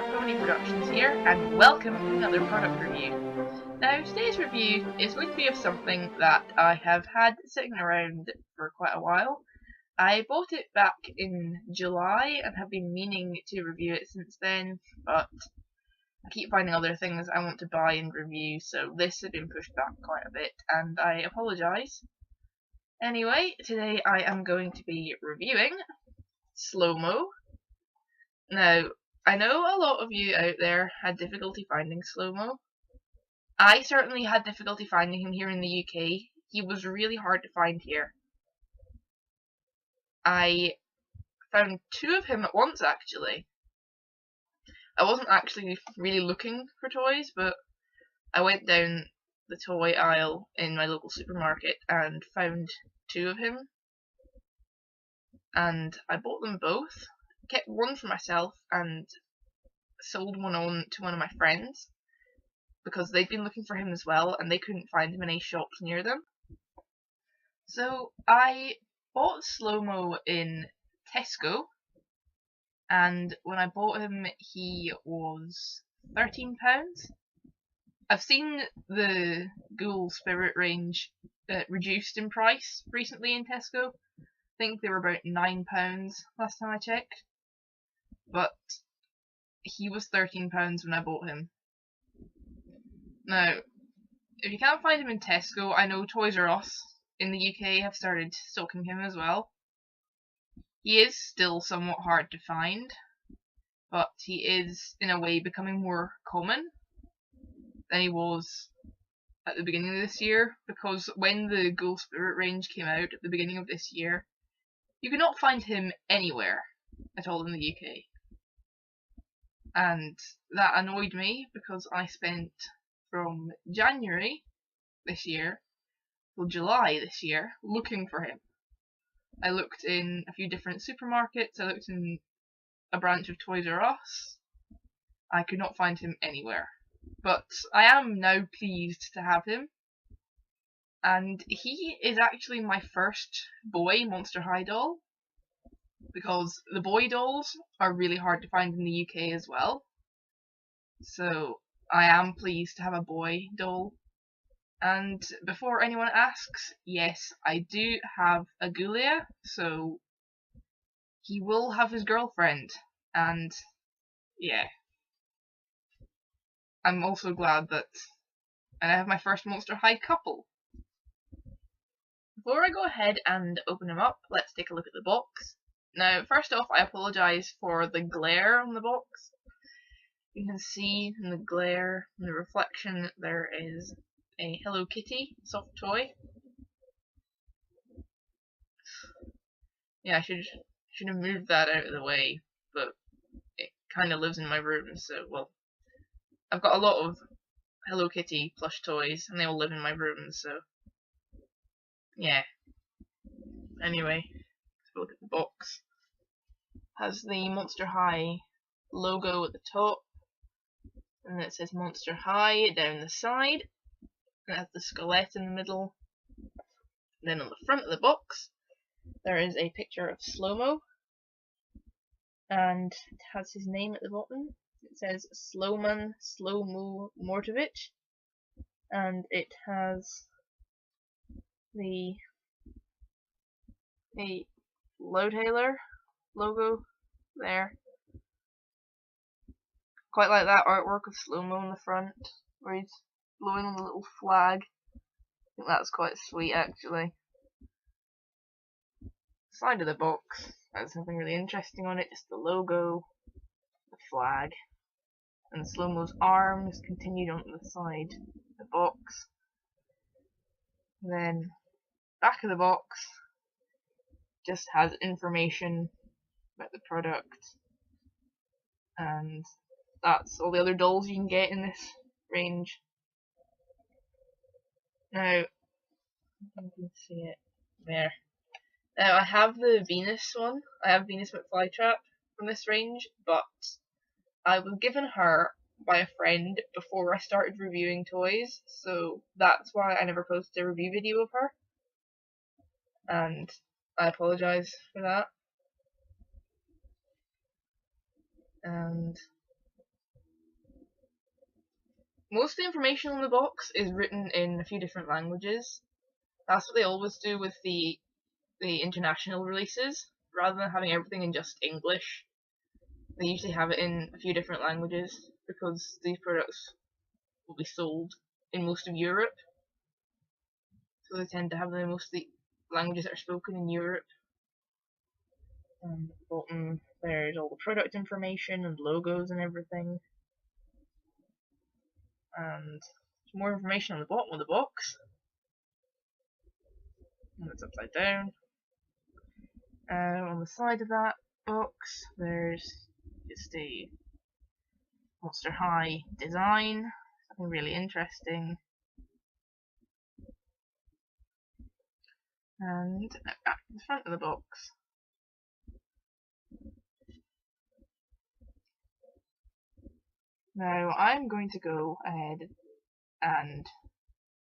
Pony Productions here, and welcome to another product review. Now, today's review is going to be of something that I have had sitting around for quite a while. I bought it back in July and have been meaning to review it since then, but I keep finding other things I want to buy and review, so this has been pushed back quite a bit, and I apologise. Anyway, today I am going to be reviewing Slo Mo. Now, I know a lot of you out there had difficulty finding Slo Mo. I certainly had difficulty finding him here in the UK. He was really hard to find here. I found two of him at once, actually. I wasn't actually really looking for toys, but I went down the toy aisle in my local supermarket and found two of him. And I bought them both. Kept one for myself and sold one on to one of my friends because they'd been looking for him as well and they couldn't find him in any shops near them. So I bought Slo Mo in Tesco, and when I bought him he was £13. I've seen the Ghoul Spirit range reduced in price recently in Tesco. I think they were about £9 last time I checked. But he was £13 when I bought him. Now, if you can't find him in Tesco, I know Toys R Us in the UK have started stocking him as well. He is still somewhat hard to find, but he is, in a way, becoming more common than he was at the beginning of this year, because when the Ghoul Spirit range came out at the beginning of this year, you could not find him anywhere at all in the UK. And that annoyed me because I spent from January this year till July this year looking for him. I looked in a few different supermarkets, I looked in a branch of Toys R Us. I could not find him anywhere. But I am now pleased to have him. And he is actually my first boy Monster High doll, because the boy dolls are really hard to find in the UK as well. So I am pleased to have a boy doll. And before anyone asks, yes, I do have a Ghoulia, so he will have his girlfriend. And yeah, I'm also glad that I have my first Monster High couple. Before I go ahead and open him up, let's take a look at the box. Now, first off, I apologise for the glare on the box. You can see in the glare, in the reflection, there is a Hello Kitty soft toy. Yeah, I should have moved that out of the way, but it kind of lives in my room, so, well, I've got a lot of Hello Kitty plush toys, and they all live in my room, so, yeah. Anyway, let's look at the box. Has the Monster High logo at the top, and it says Monster High down the side. It has the skelette in the middle. Then on the front of the box, there is a picture of Slo Mo, and it has his name at the bottom. It says Sloman Slo Mo Mortovich, and it has the Loadhailer logo there. Quite like that artwork of Slo Mo in the front, where he's blowing on the little flag. I think that's quite sweet, actually. Side of the box has nothing really interesting on it, just the logo, the flag, and Slo Mo's arms continued on the side of the box. And then, back of the box just has information about the product, and that's all the other dolls you can get in this range. Now, you can see it there. Now, I have the Venus one. I have Venus McFlytrap from this range, but I was given her by a friend before I started reviewing toys, so that's why I never posted a review video of her. And I apologise for that. And Most of the information on the box is written in a few different languages. That's what they always do with the international releases. Rather than having everything in just English, they usually have it in a few different languages because these products will be sold in most of Europe. So they tend to have them in most of the languages that are spoken in Europe. And at the bottom there's all the product information and logos and everything. And some more information on the bottom of the box. And it's upside down. On the side of that box there's just a Monster High design, something really interesting. And at the front of the box, now I'm going to go ahead and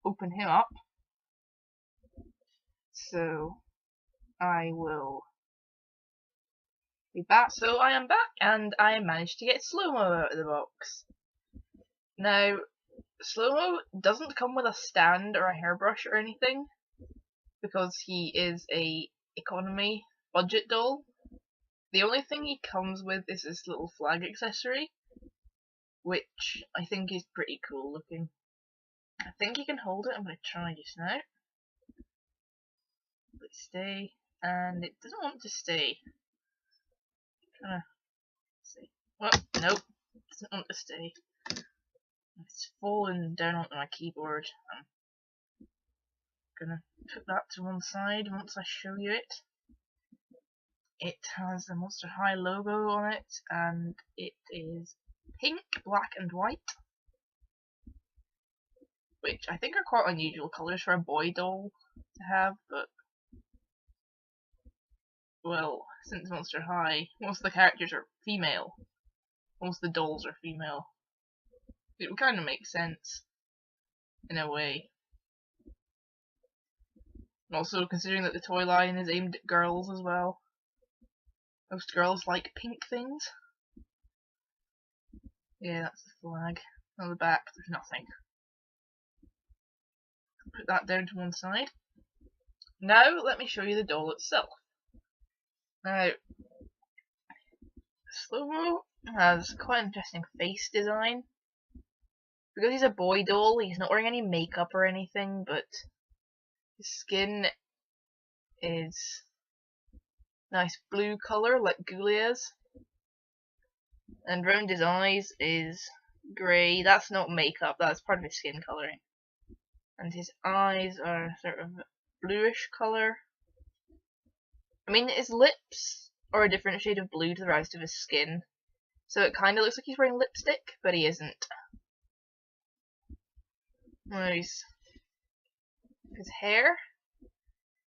open him up. So I will be back. So I am back, and I managed to get Slo Mo out of the box. Now, Slo Mo doesn't come with a stand or a hairbrush or anything, because he is a economy budget doll. The only thing he comes with is this little flag accessory, which I think is pretty cool looking. I think you can hold it. I'm going to try just now. Let's stay, and it doesn't want to stay. I'm trying to see. Well, nope, it doesn't want to stay. It's fallen down onto my keyboard. I'm gonna put that to one side once I show you it. It has the Monster High logo on it, and it is pink, black and white, which I think are quite unusual colours for a boy doll to have, but well, since Monster High, most of the characters are female. Most of the dolls are female. It would kind of make sense, in a way. Also, considering that the toy line is aimed at girls as well. Most girls like pink things. Yeah, that's the flag. On the back, there's nothing. Put that down to one side. Now, let me show you the doll itself. Now, Slo Mo has quite an interesting face design. Because he's a boy doll, he's not wearing any makeup or anything, but his skin is nice blue colour like Ghoul is. And round his eyes is grey. That's not makeup, that's part of his skin colouring. And his eyes are sort of bluish colour. I mean, his lips are a different shade of blue to the rest of his skin. So it kind of looks like he's wearing lipstick, but he isn't. Nice. His hair.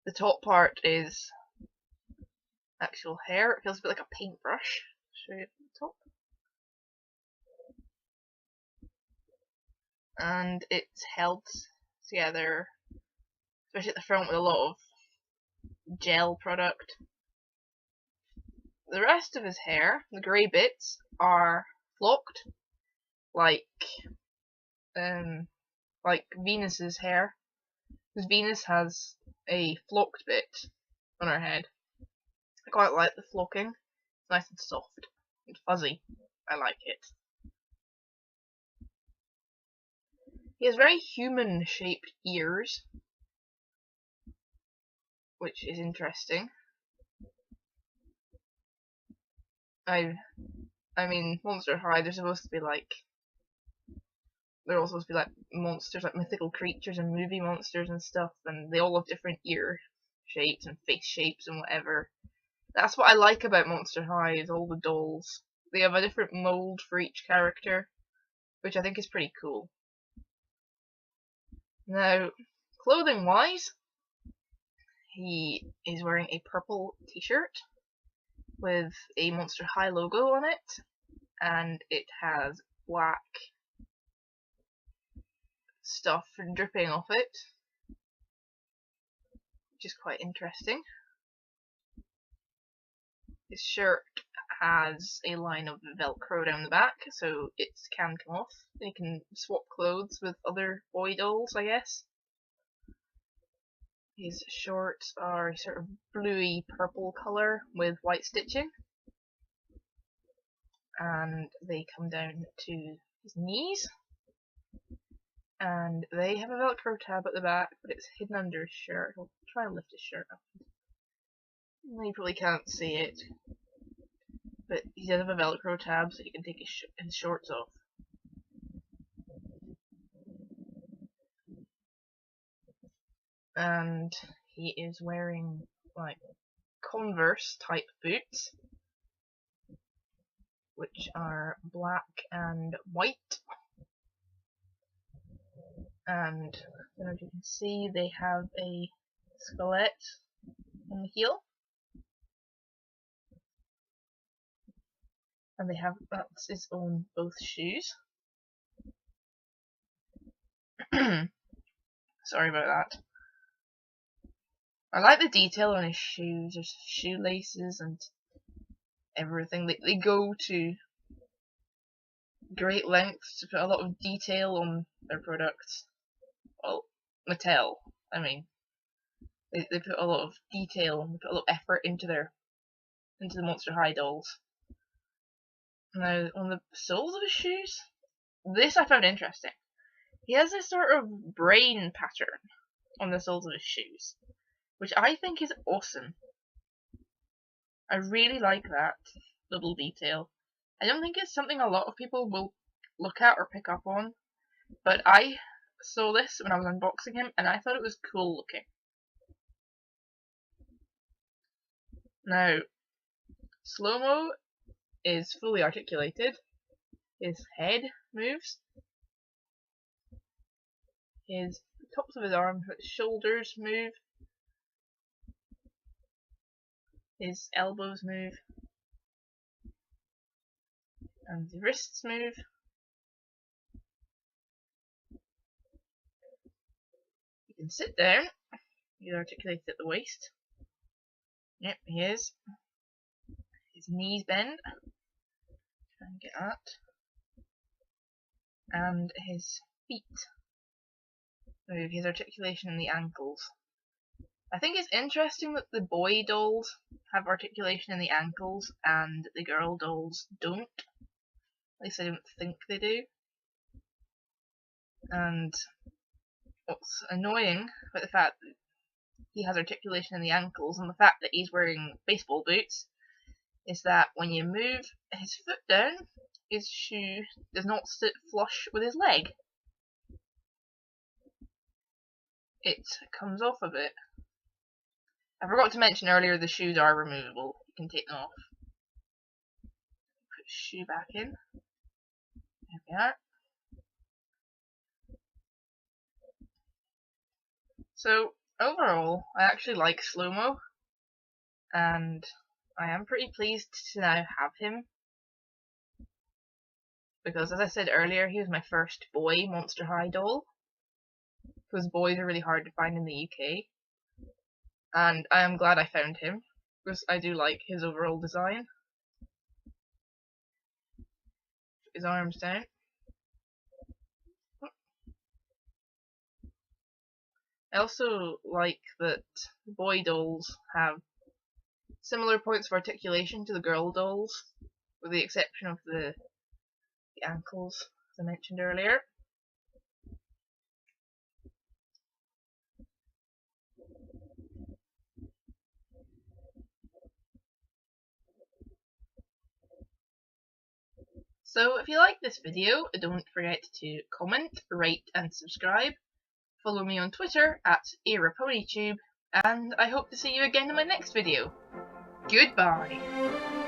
The top part is actual hair. It feels a bit like a paintbrush. Show you the top. And it's held together, especially at the front, with a lot of gel product. The rest of his hair, the grey bits, are flocked, like Venus's hair. Because Venus has a flocked bit on her head. I quite like the flocking. It's nice and soft and fuzzy. I like it. He has very human-shaped ears, which is interesting. I mean, Monster High, they're all supposed to be like monsters, like mythical creatures and movie monsters and stuff, and they all have different ear shapes and face shapes and whatever. That's what I like about Monster High, is all the dolls. They have a different mold for each character, which I think is pretty cool. Now, clothing-wise, he is wearing a purple t-shirt with a Monster High logo on it, and it has black stuff dripping off it, which is quite interesting. His shirt has a line of Velcro down the back, so it can come off. You can swap clothes with other boy dolls, I guess. His shorts are a sort of bluey purple colour with white stitching. And they come down to his knees. And they have a Velcro tab at the back, but it's hidden under his shirt. I'll try and lift his shirt up. You probably can't see it. But he does have a Velcro tab, so you can take his shorts off. And he is wearing, like, Converse type boots, which are black and white. And as you can see, they have a skelet on the heel. And they have, that's his own both shoes. Sorry about that. I like the detail on his shoes. There's shoelaces and everything. They go to great lengths to put a lot of detail on their products. Well, Mattel, I mean. They put a lot of detail and they put a lot of effort into the Monster High dolls. Now, on the soles of his shoes, this I found interesting. He has this sort of brain pattern on the soles of his shoes, which I think is awesome. I really like that little detail. I don't think it's something a lot of people will look at or pick up on, but I saw this when I was unboxing him and I thought it was cool looking. Now, Slo Mo is fully articulated. His head moves. The tops of his arms, his shoulders move. His elbows move. And the wrists move. He can sit down. He's articulated at the waist. Yep, he is. His knees bend. Try and get that. And his feet move. His articulation in the ankles. I think it's interesting that the boy dolls have articulation in the ankles and the girl dolls don't. At least I don't think they do. And what's annoying about the fact that he has articulation in the ankles and the fact that he's wearing baseball boots is that when you move his foot down, his shoe does not sit flush with his leg. It comes off a bit. I forgot to mention earlier the shoes are removable. You can take them off. Put his shoe back in. There we are. So, overall, I actually like Slo Mo, and I am pretty pleased to now have him, because as I said earlier, he was my first boy Monster High doll, because boys are really hard to find in the UK, and I am glad I found him, because I do like his overall design. Put his arms down. I also like that boy dolls have similar points of articulation to the girl dolls, with the exception of the ankles, as I mentioned earlier. So if you like this video, don't forget to comment, rate and subscribe. Follow me on Twitter at EraPonyTube, and I hope to see you again in my next video. Goodbye!